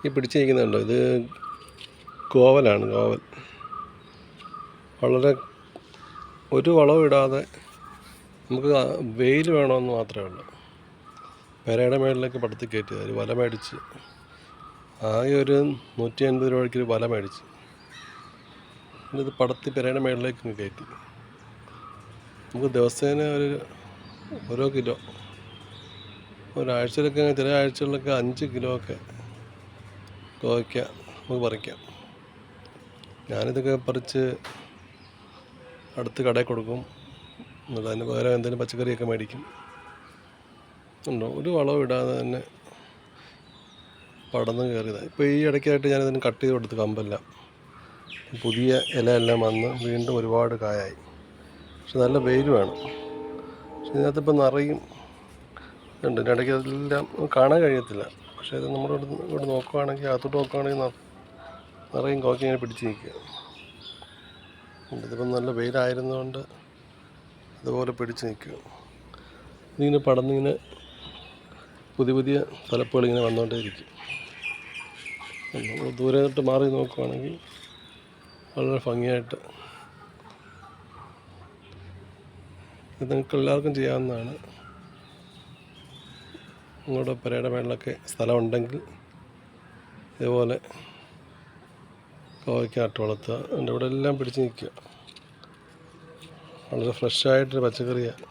ഈ പിടിച്ചിരിക്കുന്നുണ്ടോ, ഇത് കോവലാണ്. കോവൽ വളരെ ഒരു വളവും ഇടാതെ നമുക്ക് വെയിൽ വേണമെന്ന് മാത്രമേ ഉള്ളൂ. പെരയുടെ മേളിലേക്ക് പടത്തി കയറ്റി ഒരു വല മേടിച്ച് ആകെ ഒരു 150 രൂപയ്ക്ക് വല മേടിച്ച് ഇത് പടത്തി പെരയുടെ മേളിലേക്ക് കയറ്റി നമുക്ക് ദിവസേന ഓരോ കിലോ, ഒരാഴ്ചയിലൊക്കെ ചില ആഴ്ചകളിലൊക്കെ 5 കിലോ ഒക്കെ കോവയ്ക്ക നമുക്ക് പറിക്കാം. ഞാനിതൊക്കെ പറിച്ച് അടുത്ത് കടയിൽ കൊടുക്കും. എന്നിട്ട് അതിന് പകരം എന്തെങ്കിലും പച്ചക്കറിയൊക്കെ മേടിക്കും. ഉണ്ടോ, ഒരു വളവും ഇടാതെ തന്നെ പടന്ന് കയറിയതാണ്. ഇപ്പോൾ ഈ ഇടയ്ക്കായിട്ട് ഞാനിതിന് കട്ട് ചെയ്ത് കൊടുത്ത് കമ്പെല്ലാം പുതിയ ഇലയെല്ലാം വന്ന് വീണ്ടും ഒരുപാട് കായായി. പക്ഷെ നല്ല വെയിൽ വേണം. പക്ഷെ ഇതിനകത്തിപ്പോൾ നിറയും ഉണ്ട്. ഇടയ്ക്ക് അതെല്ലാം കാണാൻ കഴിയത്തില്ല. പക്ഷേ ഇത് ഇവിടെ നോക്കുകയാണെങ്കിൽ, അകത്തോട്ട് നോക്കുകയാണെങ്കിൽ നിറയും കോവയ്ക്ക ഇങ്ങനെ പിടിച്ച് നിൽക്കുക. ഇതിപ്പം നല്ല വെയിലായിരുന്നുകൊണ്ട് അതുപോലെ പിടിച്ച് നിൽക്കുക. ഇതിങ്ങനെ പടന്നിങ്ങനെ പുതിയ പുതിയ തലപ്പുകളിങ്ങനെ വന്നുകൊണ്ടേയിരിക്കും. നമ്മൾ ദൂരമായിട്ട് മാറി നോക്കുകയാണെങ്കിൽ വളരെ ഭംഗിയായിട്ട് ഇത് നിങ്ങൾക്ക് എല്ലാവർക്കും ചെയ്യാവുന്നതാണ്. നിങ്ങളുടെ പെരയുടെ മേളിലൊക്കെ സ്ഥലമുണ്ടെങ്കിൽ ഇതുപോലെ കോവയ്ക്ക നട്ട് വളർത്തുക. എൻ്റെ ഇവിടെ എല്ലാം പിടിച്ച് നിൽക്കുക. വളരെ ഫ്രഷായിട്ടൊരു പച്ചക്കറിയാണ്.